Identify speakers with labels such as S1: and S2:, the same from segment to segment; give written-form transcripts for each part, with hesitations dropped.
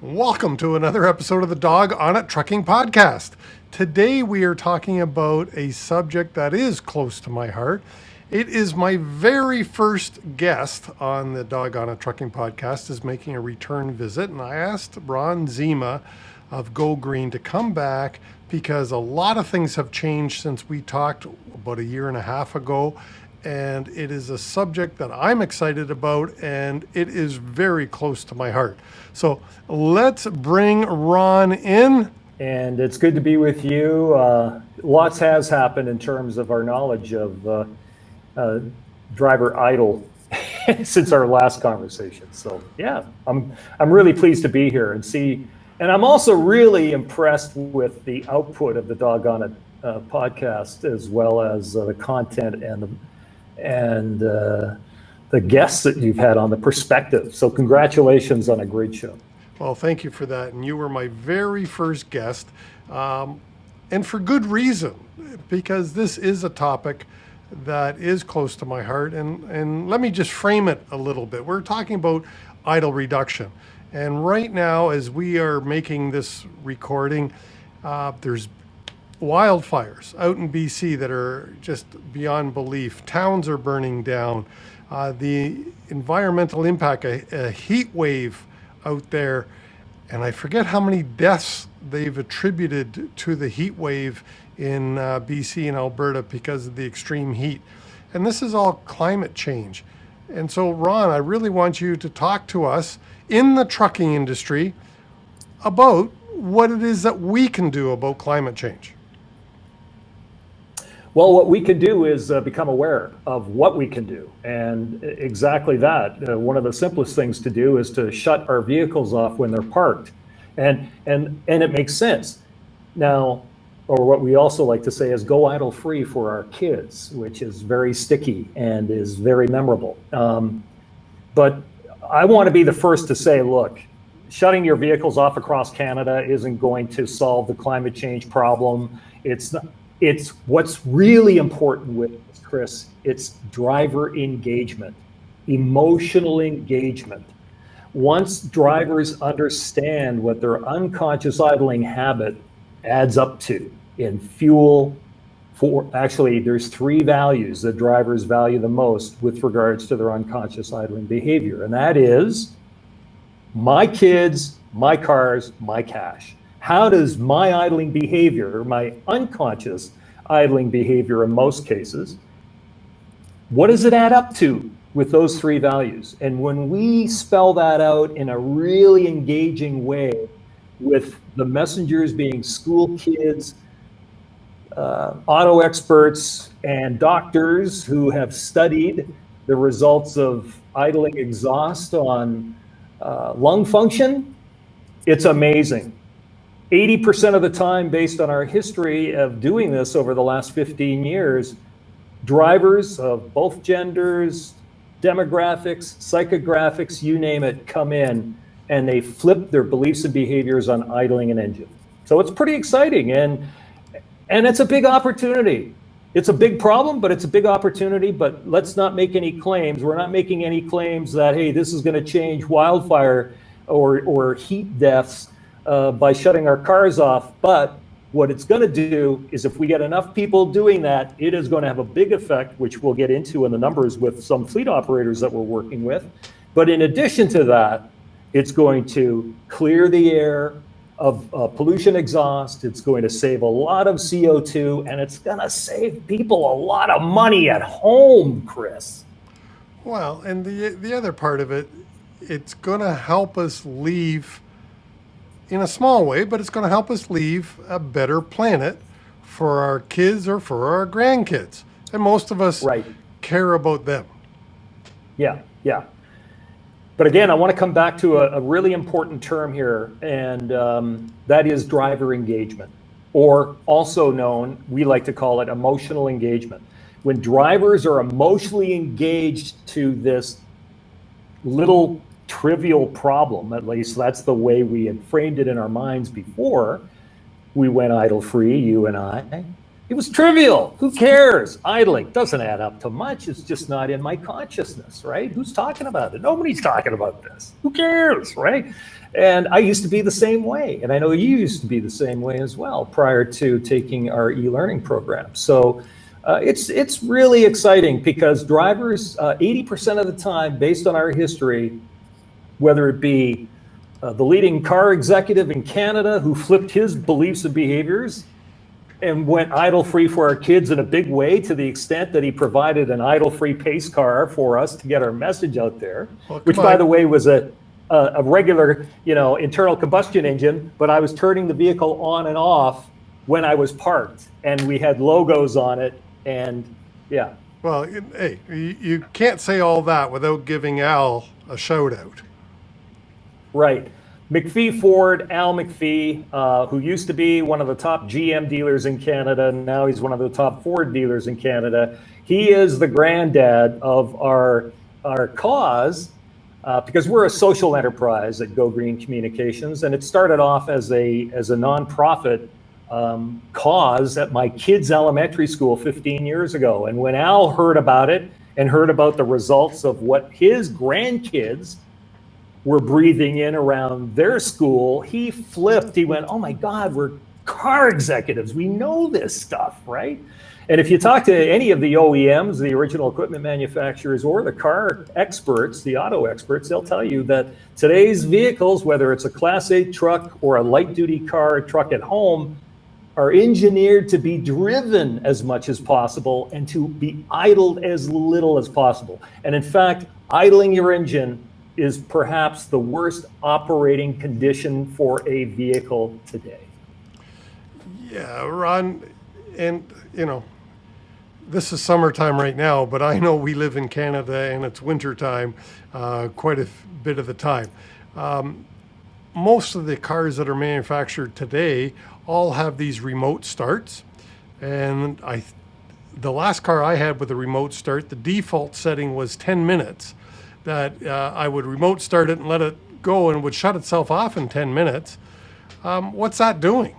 S1: Welcome to another episode of the Dawg on It Trucking Podcast. Today we are talking about a subject that is close to my heart. It is my very first guest on the Dawg on It Trucking Podcast is making a return visit, and I asked Ron Zima of Go Green to come back because a lot of things have changed since we talked about a year and a half ago. And it is a subject that I'm excited about, and it is very close to my heart. So let's bring Ron in.
S2: And it's good to be with you. Lots has happened in terms of our knowledge of driver idle since our last conversation. So yeah, I'm really pleased to be here and see. And I'm also really impressed with the output of the Dawg on It podcast, as well as the content and the guests that you've had on, the perspective. So congratulations on a great show.
S1: Well, thank you for that. And you were my very first guest, and for good reason, because this is a topic that is close to my heart. And let me just frame it a little bit. We're talking about idle reduction. And right now, as we are making this recording, there's wildfires out in BC that are just beyond belief. Towns are burning down. The environmental impact, a heat wave out there, and I forget how many deaths they've attributed to the heat wave in BC and Alberta because of the extreme heat. And this is all climate change. And so, Ron, I really want you to talk to us in the trucking industry about what it is that we can do about climate change.
S2: Well, what we can do is become aware of what we can do. And exactly that. One of the simplest things to do is to shut our vehicles off when they're parked. And it makes sense. Now, or what we also like to say is go idle free for our kids, which is very sticky and is very memorable. But I want to be the first to say, look, shutting your vehicles off across Canada isn't going to solve the climate change problem. It's what's really important with this, Chris. It's driver engagement, emotional engagement. Once drivers understand what their unconscious idling habit adds up to in fuel, there's three values that drivers value the most with regards to their unconscious idling behavior. And that is my kids, my cars, my cash. How does my idling behavior, my unconscious idling behavior in most cases, what does it add up to with those three values? And when we spell that out in a really engaging way, with the messengers being school kids, auto experts, and doctors who have studied the results of idling exhaust on lung function, it's amazing. 80% of the time, based on our history of doing this over the last 15 years, drivers of both genders, demographics, psychographics, you name it, come in and they flip their beliefs and behaviors on idling an engine. So it's pretty exciting, and it's a big opportunity. It's a big problem, but it's a big opportunity. But let's not make any claims. We're not making any claims that, hey, this is going to change wildfire or heat deaths by shutting our cars off. But what it's going to do is, if we get enough people doing that, it is going to have a big effect, which we'll get into in the numbers with some fleet operators that we're working with. But in addition to that, it's going to clear the air of pollution exhaust. It's going to save a lot of CO2, and it's going to save people a lot of money at home, Chris.
S1: Well, and the other part of it, it's going to help us leave, in a small way, but it's going to help us leave a better planet for our kids or for our grandkids. And most of us care about them.
S2: Yeah. But again, I want to come back to a really important term here, and that is driver engagement, or also known, we like to call it emotional engagement. When drivers are emotionally engaged to this little trivial problem, at least that's the way we had framed it in our minds before we went idle free, you and I, It was trivial. Who cares? Idling doesn't add up to much. It's just not in my consciousness, right? Who's talking about it? Nobody's talking about this. Who cares, right? And I used to be the same way. And I know you used to be the same way as well prior to taking our e-learning program. So it's really exciting because drivers, 80% of the time, based on our history, whether it be the leading car executive in Canada who flipped his beliefs and behaviors and went idle-free for our kids in a big way to the extent that he provided an idle-free pace car for us to get our message out there, which, by the way, was a regular, internal combustion engine, but I was turning the vehicle on and off when I was parked, and we had logos on it, and yeah.
S1: Well, hey, you can't say all that without giving Al a shout out.
S2: Right. McPhee Ford, Al McPhee, who used to be one of the top GM dealers in Canada, and now he's one of the top Ford dealers in Canada. He is the granddad of our cause, because we're a social enterprise at Go Green Communications, and it started off as a nonprofit cause at my kids' elementary school 15 years ago. And when Al heard about it and heard about the results of what his grandkids were breathing in around their school, he flipped. He went, oh my God, we're car executives. We know this stuff, right? And if you talk to any of the OEMs, the original equipment manufacturers, or the car experts, the auto experts, they'll tell you that today's vehicles, whether it's a Class 8 truck or a light-duty car, truck at home, are engineered to be driven as much as possible and to be idled as little as possible. And in fact, idling your engine is perhaps the worst operating condition for a vehicle today.
S1: Yeah, Ron, and this is summertime right now, but I know we live in Canada and it's wintertime quite a bit of the time. Most of the cars that are manufactured today all have these remote starts. And the last car I had with a remote start, the default setting was 10 minutes. That I would remote start it and let it go, and it would shut itself off in 10 minutes. What's that doing?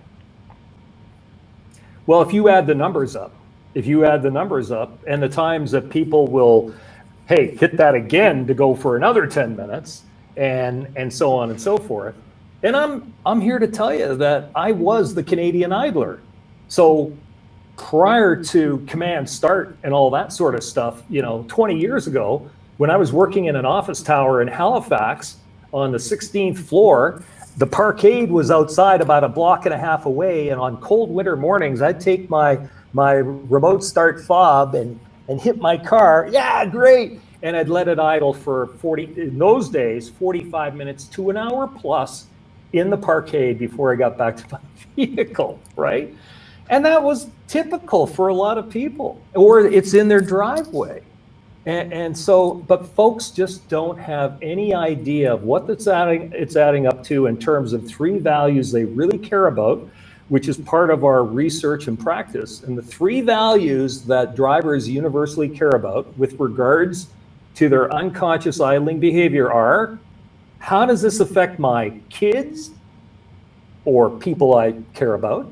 S2: Well, if you add the numbers up, and the times that people will, hey, hit that again to go for another 10 minutes, and so on and so forth. And I'm here to tell you that I was the Canadian idler. So prior to command start and all that sort of stuff, 20 years ago, when I was working in an office tower in Halifax on the 16th floor, the parkade was outside about a block and a half away. And on cold winter mornings, I'd take my remote start fob and hit my car. Yeah, great. And I'd let it idle for 45 minutes to an hour plus in the parkade before I got back to my vehicle, right? And that was typical for a lot of people, or it's in their driveway. And so, but folks just don't have any idea of what it's adding up to in terms of three values they really care about, which is part of our research and practice. And the three values that drivers universally care about with regards to their unconscious idling behavior are: how does this affect my kids or people I care about?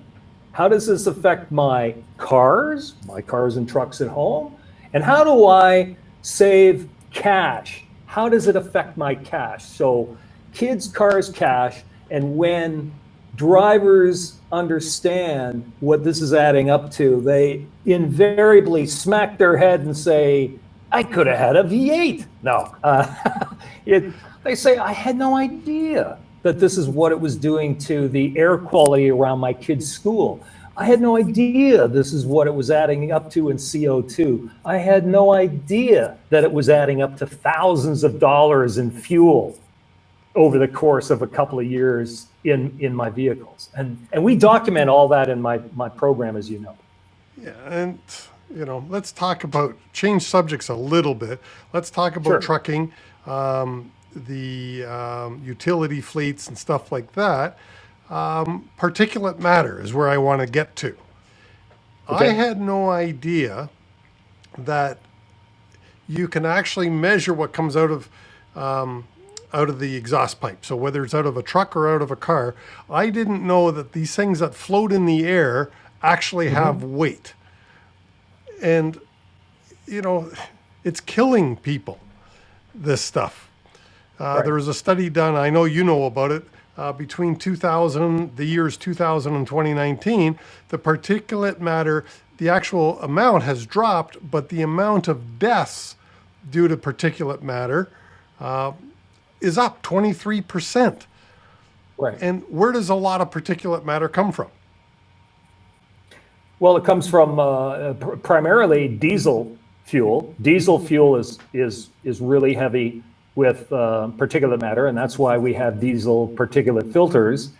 S2: How does this affect my cars and trucks at home? And how do I save cash? How does it affect my cash? So kids, cars, cash. And when drivers understand what this is adding up to, they invariably smack their head and say, I could have had a V8. No, they say, I had no idea that this is what it was doing to the air quality around my kid's school. I had no idea this is what it was adding up to in CO2. I had no idea that it was adding up to thousands of dollars in fuel over the course of a couple of years in my vehicles. And we document all that in my program, as you know.
S1: Yeah, and let's talk about, change subjects a little bit. Let's talk about trucking, the utility fleets and stuff like that. Particulate matter is where I want to get to. Okay. I had no idea that you can actually measure what comes out of the exhaust pipe. So whether it's out of a truck or out of a car, I didn't know that these things that float in the air actually have weight. And, you know, it's killing people, this stuff.
S2: Right.
S1: There was a study done, I know you know about it, between the years 2000 and 2019, the particulate matter, the actual amount has dropped, but the amount of deaths due to particulate matter is up 23%.
S2: Right.
S1: And where does a lot of particulate matter come from?
S2: Well, it comes from primarily diesel fuel. Diesel fuel is really heavy with particulate matter, and that's why we have diesel particulate filters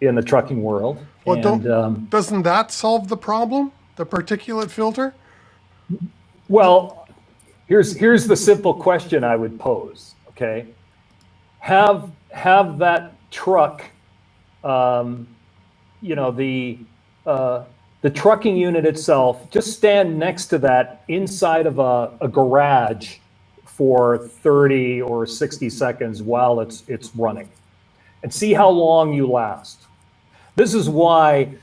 S2: in the trucking world.
S1: Well,
S2: and,
S1: doesn't that solve the problem, the particulate filter?
S2: well, here's the simple question I would pose. Okay, have that truck, you know, the trucking unit itself, just stand next to that inside of a garage for 30 or 60 seconds while it's running, and see how long you last. This is why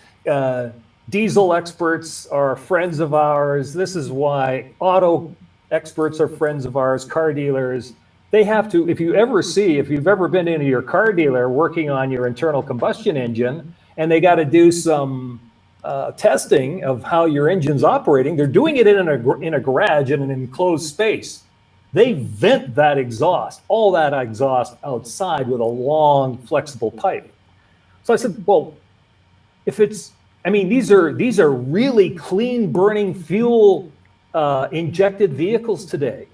S2: diesel experts are friends of ours. This is why auto experts are friends of ours, car dealers. They have to, if you've ever been into your car dealer working on your internal combustion engine, and they got to do some testing of how your engine's operating, they're doing it in a garage in an enclosed space. They vent that exhaust, all that exhaust outside with a long flexible pipe. So I said, well, these are really clean burning fuel injected vehicles today.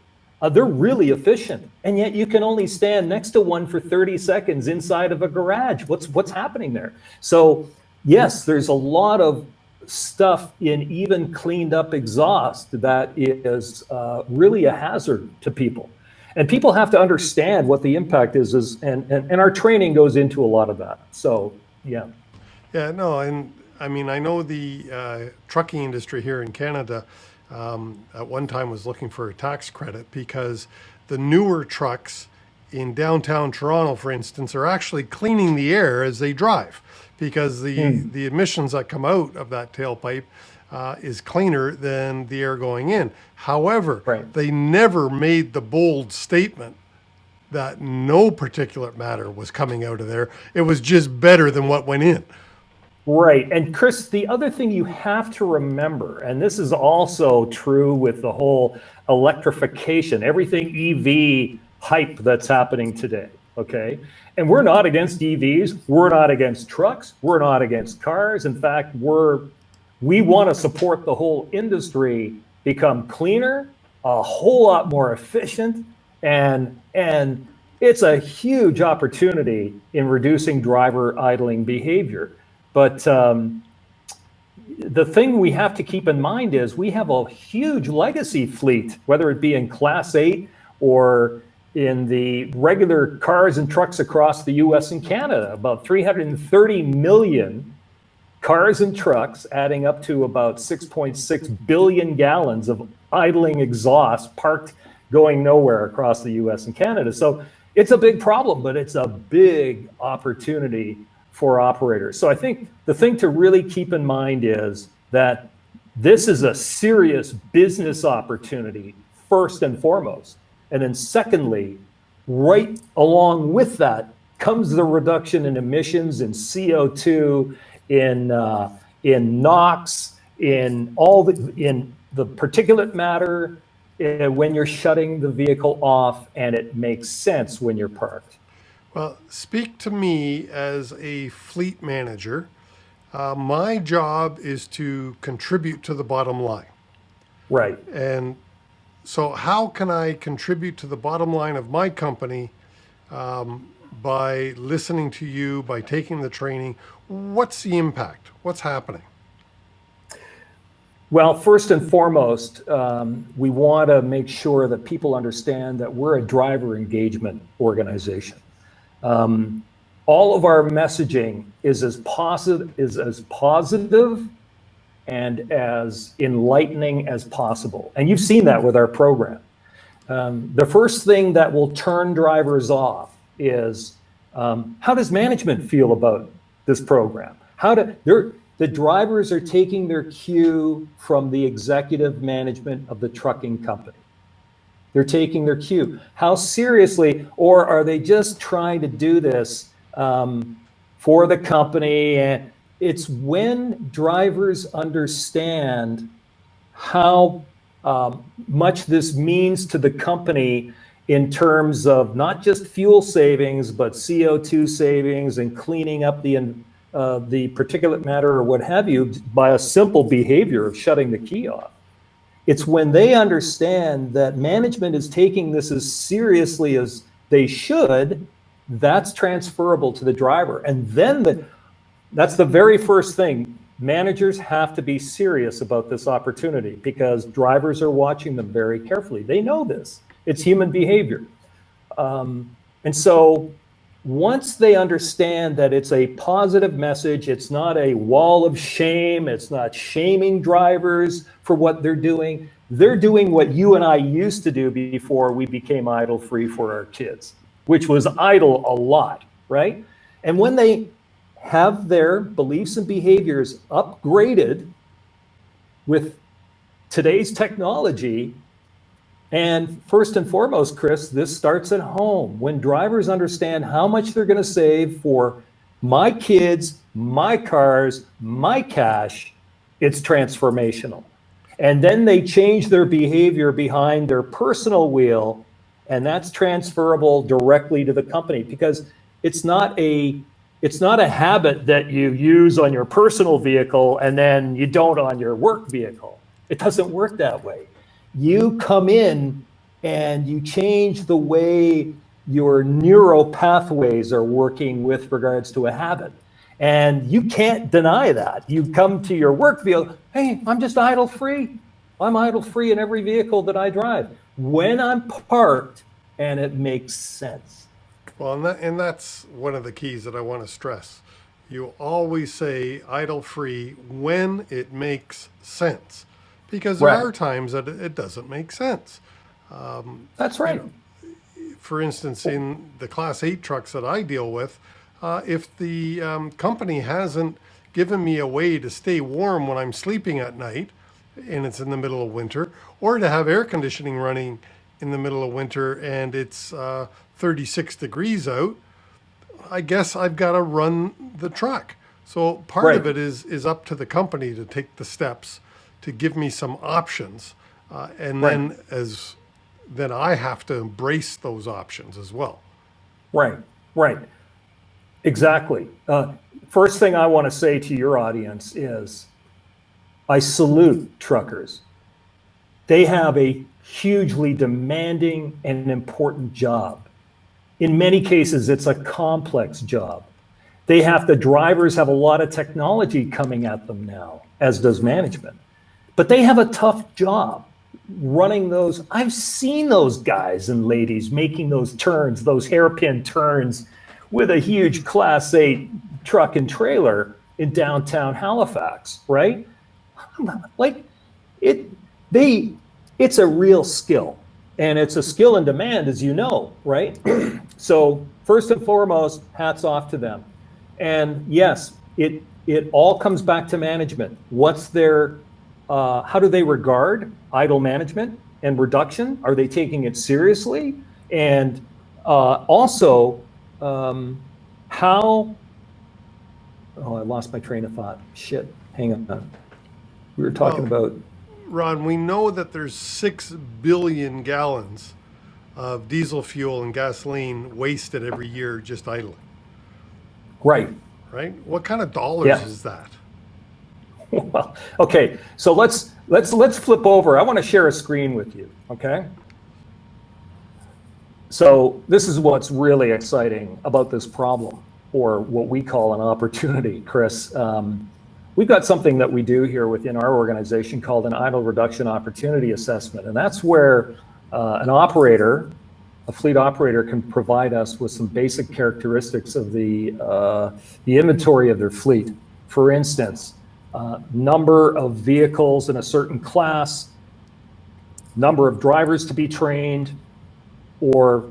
S2: They're really efficient, and yet you can only stand next to one for 30 seconds inside of a garage. What's happening there? So yes, there's a lot of stuff in even cleaned up exhaust that is really a hazard to people. And people have to understand what the impact is and our training goes into a lot of that. So, yeah.
S1: Yeah, no, and I mean, I know the trucking industry here in Canada at one time was looking for a tax credit because the newer trucks in downtown Toronto, for instance, are actually cleaning the air as they drive, because the emissions that come out of that tailpipe is cleaner than the air going in. However,
S2: Right.
S1: they never made the bold statement that no particulate matter was coming out of there. It was just better than what went in.
S2: Right. And Chris, the other thing you have to remember, and this is also true with the whole electrification, everything EV hype that's happening today, okay? And we're not against EVs, we're not against trucks, we're not against cars. In fact, we want to support the whole industry become cleaner, a whole lot more efficient, and it's a huge opportunity in reducing driver idling behavior. But the thing we have to keep in mind is we have a huge legacy fleet, whether it be in Class 8 or in the regular cars and trucks across the US and Canada, about 330 million cars and trucks, adding up to about 6.6 billion gallons of idling exhaust parked going nowhere across the US and Canada. So it's a big problem, but it's a big opportunity for operators. So I think the thing to really keep in mind is that this is a serious business opportunity, first and foremost. And then secondly, right along with that comes the reduction in emissions, in CO2, in NOx, in the particulate matter when you're shutting the vehicle off, and it makes sense when you're parked.
S1: Well, speak to me as a fleet manager. My job is to contribute to the bottom line.
S2: Right.
S1: And so how can I contribute to the bottom line of my company by listening to you, by taking the training? What's the impact? What's happening?
S2: Well, first and foremost, we want to make sure that people understand that we're a driver engagement organization. All of our messaging is as positive and as enlightening as possible. And you've seen that with our program. The first thing that will turn drivers off is how does management feel about this program? The drivers are taking their cue from the executive management of the trucking company. They're taking their cue. How seriously, or are they just trying to do this for the company? And it's when drivers understand how much this means to the company in terms of not just fuel savings, but CO2 savings and cleaning up the particulate matter or what have you by a simple behavior of shutting the key off. It's when they understand that management is taking this as seriously as they should, that's transferable to the driver. And then that's the very first thing. Managers have to be serious about this opportunity because drivers are watching them very carefully. They know this. It's human behavior. And so once they understand that it's a positive message, it's not a wall of shame, it's not shaming drivers for what they're doing what you and I used to do before we became idle free for our kids, which was idle a lot, right? And when they have their beliefs and behaviors upgraded with today's technology, and first and foremost, Chris, this starts at home. When drivers understand how much they're going to save for my kids, my cars, my cash, it's transformational. And then they change their behavior behind their personal wheel, and that's transferable directly to the company because it's not a habit that you use on your personal vehicle and then you don't on your work vehicle. It doesn't work that way. You come in and you change the way your neural pathways are working with regards to a habit. And you can't deny that. You come to your work vehicle, hey, I'm just idle free. I'm idle free in every vehicle that I drive when I'm parked and it makes sense.
S1: Well, and that's one of the keys that I want to stress. You always say idle free when it makes sense. Because there are times that it doesn't make sense.
S2: That's right.
S1: For instance, in the Class 8 trucks that I deal with, if the company hasn't given me a way to stay warm when I'm sleeping at night, and it's in the middle of winter, or to have air conditioning running in the middle of winter and it's 36 degrees out, I guess I've got to run the truck. So part of it is up to the company to take the steps to give me some options, and then I have to embrace those options as well.
S2: Right. Exactly. First thing I want to say to your audience is I salute truckers. They have a hugely demanding and important job. In many cases, it's a complex job. Drivers have a lot of technology coming at them now, as does management. But they have a tough job running those. I've seen those guys and ladies making those turns, those hairpin turns with a huge Class 8 truck and trailer in downtown Halifax, right? Like it's a real skill, and it's a skill in demand, as you know, right? So first and foremost, hats off to them. And yes, it all comes back to management. What's their how do they regard idle management and reduction? Are they taking it seriously? And also, how? Oh, I lost my train of thought. Shit, hang on. We were talking about.
S1: Ron, we know that there's 6 billion gallons of diesel fuel and gasoline wasted every year just idling.
S2: Right.
S1: What kind of dollars is that?
S2: Well, okay, so let's flip over. I want to share a screen with you, okay? So this is what's really exciting about this problem, or what we call an opportunity, Chris. We've got something that we do here within our organization called an idle reduction opportunity assessment, and that's where an operator, a fleet operator, can provide us with some basic characteristics of the inventory of their fleet. For instance, number of vehicles in a certain class, number of drivers to be trained or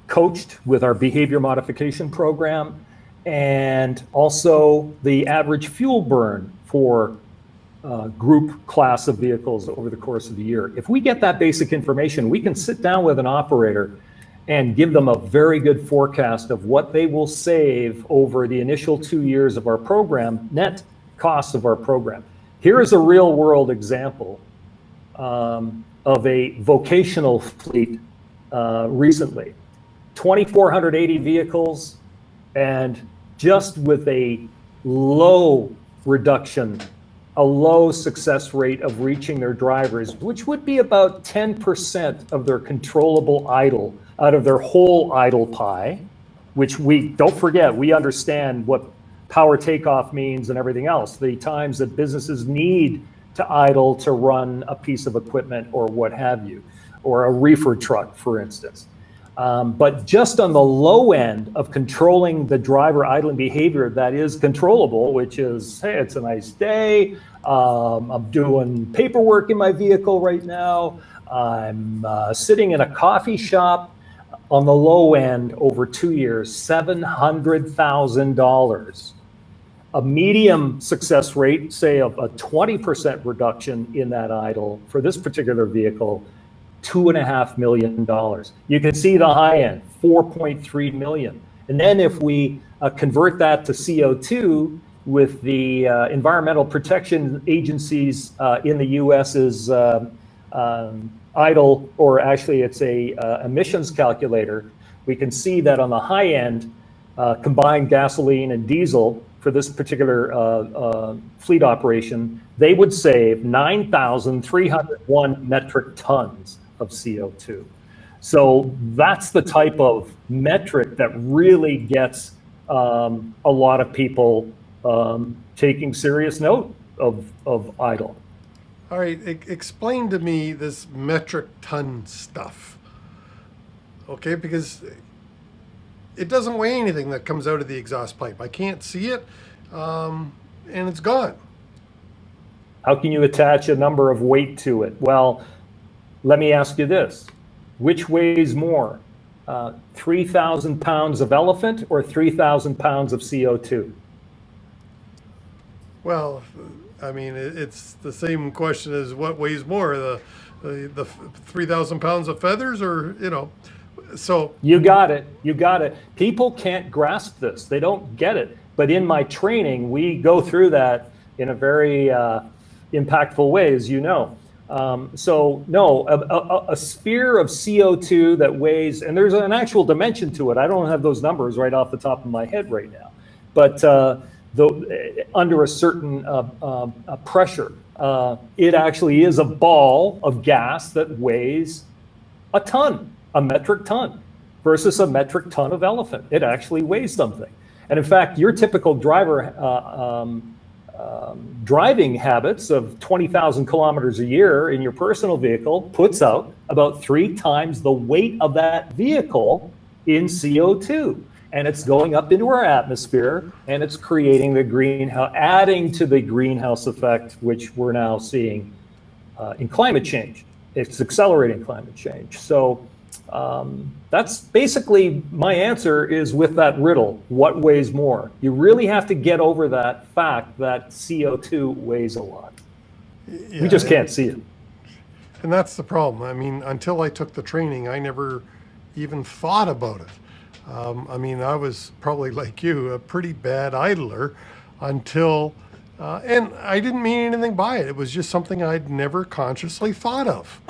S2: coached with our behavior modification program, and also the average fuel burn for group class of vehicles over the course of the year. If we get that basic information, we can sit down with an operator and give them a very good forecast of what they will save over the initial 2 years of our program, net costs of our program. Here is a real world example of a vocational fleet recently. 2,480 vehicles, and just with a low reduction, a low success rate of reaching their drivers, which would be about 10% of their controllable idle out of their whole idle pie, which we don't forget, we understand what power takeoff means and everything else, the times that businesses need to idle to run a piece of equipment or what have you, or a reefer truck, for instance. But just on the low end of controlling the driver idling behavior that is controllable, which is, hey, it's a nice day, I'm doing paperwork in my vehicle right now, I'm sitting in a coffee shop. On the low end, over 2 years, $700,000. A medium success rate, say of a 20% reduction in that idle for this particular vehicle, $2.5 million. You can see the high end, 4.3 million. And then if we convert that to CO2 with the environmental protection agencies in the US's idle, or actually it's a emissions calculator, we can see that on the high end, combined gasoline and diesel for this particular fleet operation, they would save 9,301 metric tons of CO2. So that's the type of metric that really gets a lot of people taking serious note of idle.
S1: All right, explain to me this metric ton stuff, okay? Because it doesn't weigh anything that comes out of the exhaust pipe. I can't see it, and it's gone.
S2: How can you attach a number of weight to it? Well, let me ask you this. Which weighs more, 3,000 pounds of elephant or 3,000 pounds of CO2?
S1: Well, I mean, it's the same question as what weighs more, the 3,000 pounds of feathers, or, you know, so.
S2: You got it. You got it. People can't grasp this. They don't get it. But in my training, we go through that in a very impactful way, as you know. So no, a sphere of CO2 that weighs, and there's an actual dimension to it. I don't have those numbers right off the top of my head right now. But under a certain pressure, it actually is a ball of gas that weighs a ton, a metric ton, versus a metric ton of elephant. It actually weighs something. And in fact, your typical driver driving habits of 20,000 kilometers a year in your personal vehicle puts out about 3 times the weight of that vehicle in CO2. And it's going up into our atmosphere, and it's creating the greenhouse, adding to the greenhouse effect, which we're now seeing in climate change. It's accelerating climate change. So that's basically my answer is with that riddle, what weighs more? You really have to get over that fact that CO2 weighs a lot. Yeah, we just can't see it.
S1: And that's the problem. I mean, until I took the training, I never even thought about it. I mean, I was probably like you, a pretty bad idler until, and I didn't mean anything by it. It was just something I'd never consciously thought of,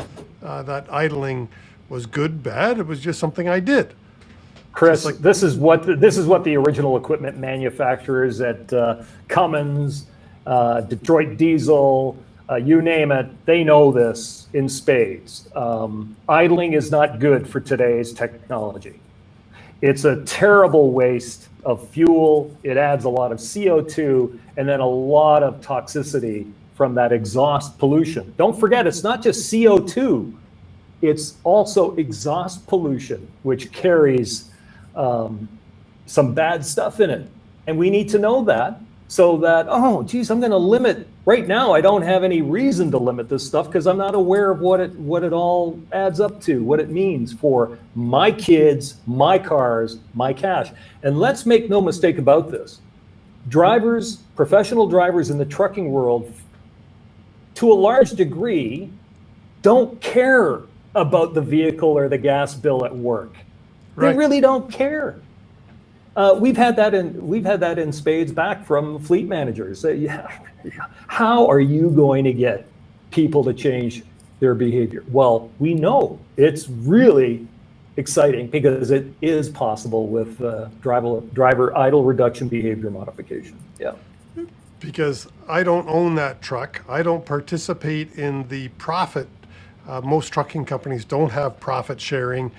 S1: that idling was good, bad. It was just something I did.
S2: Chris, like, this is what the original equipment manufacturers at Cummins, Detroit Diesel, you name it, they know this in spades. Idling is not good for today's technology. It's a terrible waste of fuel. It adds a lot of CO2 and then a lot of toxicity from that exhaust pollution. Don't forget, it's not just CO2. It's also exhaust pollution, which carries some bad stuff in it. And we need to know that so that, oh, geez, I'm going to limit. Right now, I don't have any reason to limit this stuff because I'm not aware of what it all adds up to, what it means for my kids, my cars, my cash. And let's make no mistake about this. Drivers, professional drivers in the trucking world, to a large degree, don't care about the vehicle or the gas bill at work. Right. They really don't care. We've had that in spades back from fleet managers. How are you going to get people to change their behavior? Well, we know it's really exciting because it is possible with driver idle reduction behavior modification. Yeah.
S1: Because I don't own that truck. I don't participate in the profit. Most trucking companies don't have profit sharing.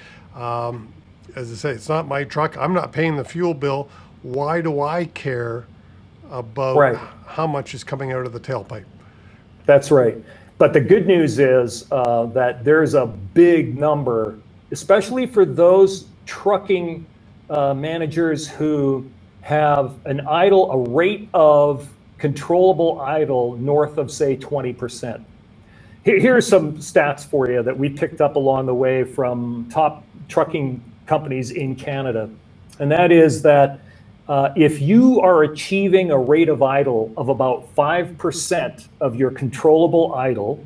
S1: As I say, it's not my truck. I'm not paying the fuel bill. Why do I care about how much is coming out of the tailpipe?
S2: That's right. But the good news is that there's a big number, especially for those trucking managers who have a rate of controllable idle north of, say, 20%. Here's some stats for you that we picked up along the way from top trucking companies in Canada. And that is that if you are achieving a rate of idle of about 5% of your controllable idle,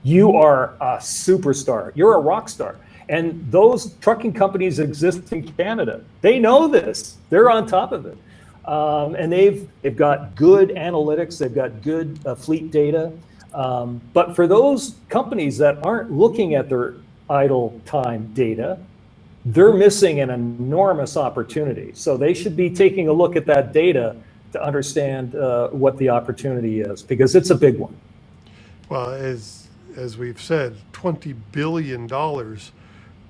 S2: you are a superstar. You're a rock star. And those trucking companies exist in Canada. They know this. They're on top of it. And they've got good analytics. They've got good fleet data. But for those companies that aren't looking at their idle time data, they're missing an enormous opportunity. So they should be taking a look at that data to understand what the opportunity is, because it's a big one.
S1: Well, as we've said, $20 billion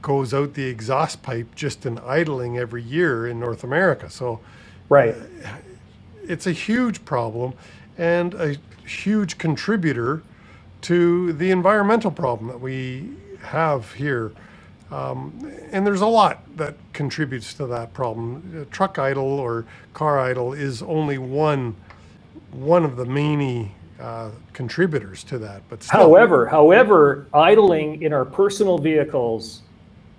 S1: goes out the exhaust pipe just in idling every year in North America. So it's a huge problem and a huge contributor to the environmental problem that we have here. And there's a lot that contributes to that problem. Truck idle or car idle is only one of the many contributors to that. But still.
S2: However, idling in our personal vehicles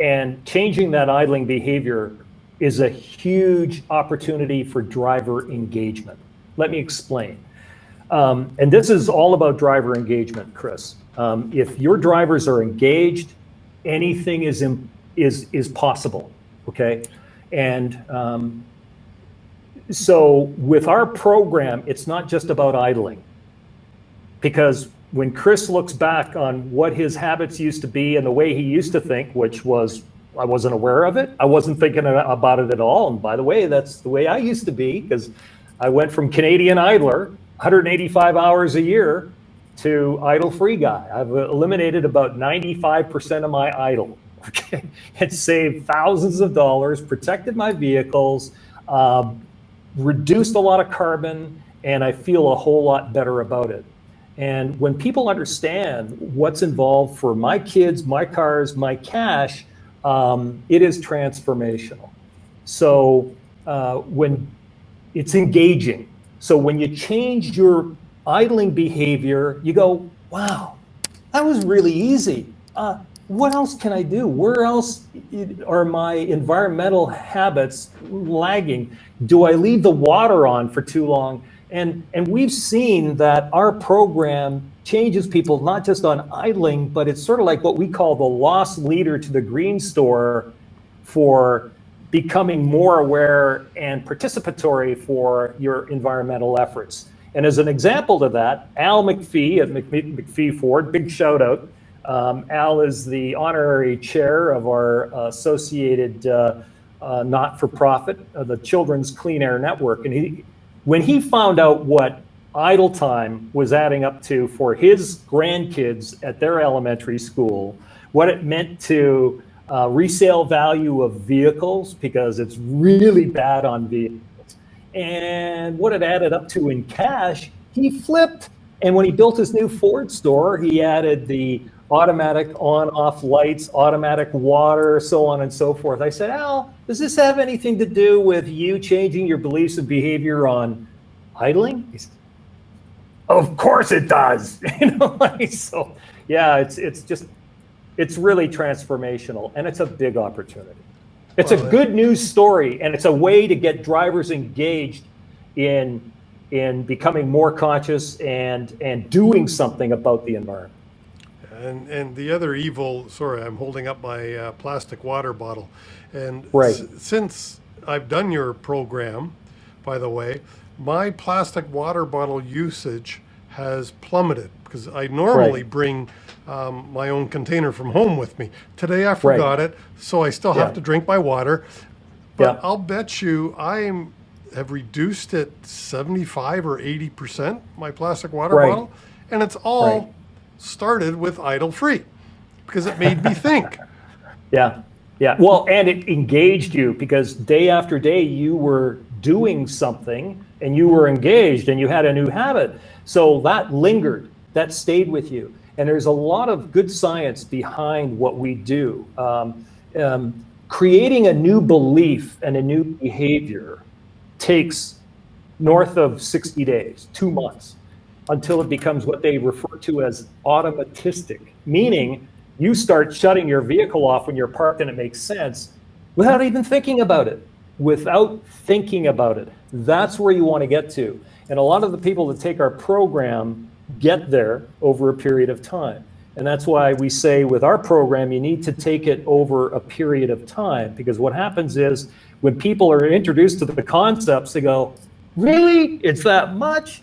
S2: and changing that idling behavior is a huge opportunity for driver engagement. Let me explain. And this is all about driver engagement, Chris. If your drivers are engaged, anything is possible, okay? And so with our program, it's not just about idling, because when Chris looks back on what his habits used to be and the way he used to think, which was, I wasn't aware of it, I wasn't thinking about it at all. And by the way, that's the way I used to be, because I went from Canadian idler, 185 hours a year, to idle-free guy. I've eliminated about 95% of my idle, okay? And saved thousands of dollars, protected my vehicles, reduced a lot of carbon, and I feel a whole lot better about it. And when people understand what's involved for my kids, my cars, my cash, it is transformational. So when it's engaging, so when you change your idling behavior, you go, wow, that was really easy. What else can I do? Where else are my environmental habits lagging? Do I leave the water on for too long? And we've seen that our program changes people not just on idling, but it's sort of like what we call the lost leader to the green store for becoming more aware and participatory for your environmental efforts. And as an example to that, Al McPhee at McPhee Ford, big shout out. Al is the honorary chair of our associated not-for-profit, the Children's Clean Air Network. And when he found out what idle time was adding up to for his grandkids at their elementary school, what it meant to resale value of vehicles, because it's really bad on vehicles, and what it added up to in cash, he flipped. And when he built his new Ford store, he added the automatic on-off lights, automatic water, so on and so forth. I said, Al, does this have anything to do with you changing your beliefs and behavior on idling? Of course it does. So yeah, it's really transformational, and it's a big opportunity. It's a good news story, and it's a way to get drivers engaged in becoming more conscious and doing something about the environment.
S1: And the other evil, sorry, I'm holding up my plastic water bottle. And
S2: right.
S1: Since I've done your program, by the way, my plastic water bottle usage has plummeted because I normally bring my own container from home with me. Today I forgot it, so I still have to drink my water. But I'll bet you have reduced it 75 or 80%, my plastic water bottle. And it's all started with idle free because it made me think.
S2: Yeah. Well, and it engaged you because day after day you were doing something and you were engaged and you had a new habit. So that lingered, that stayed with you. And there's a lot of good science behind what we do. Creating a new belief and a new behavior takes north of 60 days, 2 months, until it becomes what they refer to as automatistic, meaning you start shutting your vehicle off when you're parked and it makes sense without even thinking about it. That's where you want to get to. And a lot of the people that take our program get there over a period of time. And that's why we say with our program, you need to take it over a period of time, because what happens is when people are introduced to the concepts, they go, really? It's that much?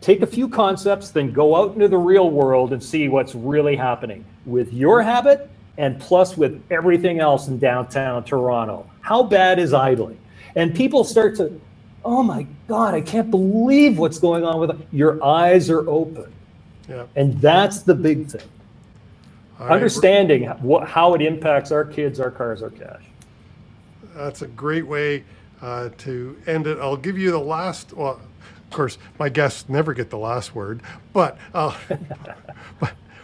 S2: Take a few concepts, then go out into the real world and see what's really happening with your habit and plus with everything else in downtown Toronto. How bad is idling? And people start to, oh my God, I can't believe what's going on with it. Your eyes are open.
S1: Yeah.
S2: And that's the big thing. Understanding how it impacts our kids, our cars, our cash.
S1: That's a great way to end it. I'll give you the last, well, of course, my guests never get the last word, but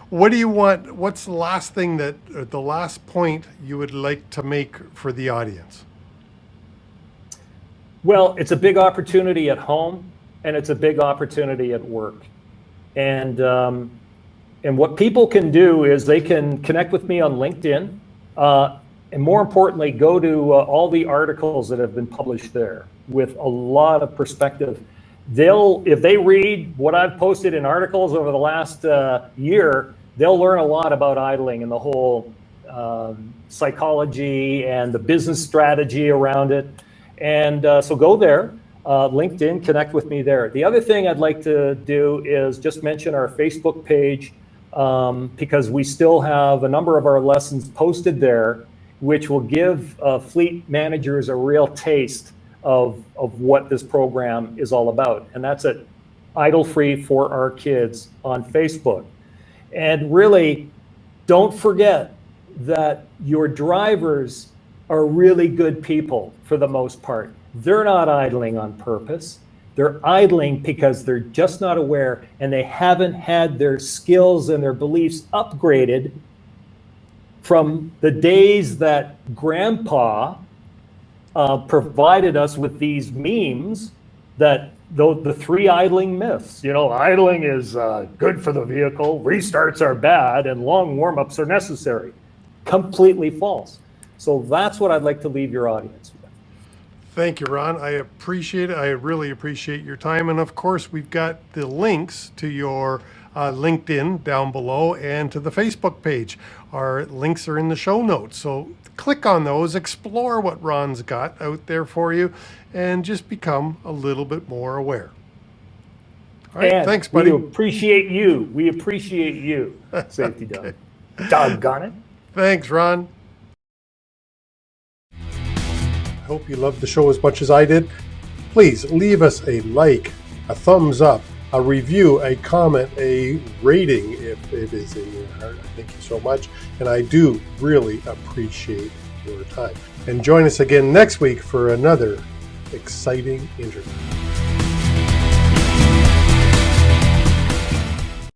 S1: what do you want? What's the last thing the last point you would like to make for the audience?
S2: Well, it's a big opportunity at home and it's a big opportunity at work. And what people can do is they can connect with me on LinkedIn, and more importantly, go to all the articles that have been published there with a lot of perspective. If they read what I've posted in articles over the last year, they'll learn a lot about idling and the whole psychology and the business strategy around it. And so go there, LinkedIn, connect with me there. The other thing I'd like to do is just mention our Facebook page, because we still have a number of our lessons posted there, which will give fleet managers a real taste of what this program is all about. And that's at Idle Free for Our Kids on Facebook. And really, don't forget that your drivers are really good people for the most part. They're not idling on purpose. They're idling because they're just not aware and they haven't had their skills and their beliefs upgraded from the days that Grandpa provided us with these memes, that the 3 idling myths. Idling is good for the vehicle, restarts are bad, and long warm-ups are necessary. Completely false. So that's what I'd like to leave your audience with.
S1: Thank you, Ron. I appreciate it. I really appreciate your time. And of course, we've got the links to your LinkedIn down below and to the Facebook page. Our links are in the show notes. So click on those, explore what Ron's got out there for you, and just become a little bit more aware. All right,
S2: and
S1: thanks, buddy.
S2: We appreciate you. Safety Dog. Doggone it.
S1: Thanks, Ron. I hope you loved the show as much as I did. Please leave us a like, a thumbs up, a review, a comment, a rating if it is in your heart. Thank you so much. And I do really appreciate your time. And join us again next week for another exciting interview.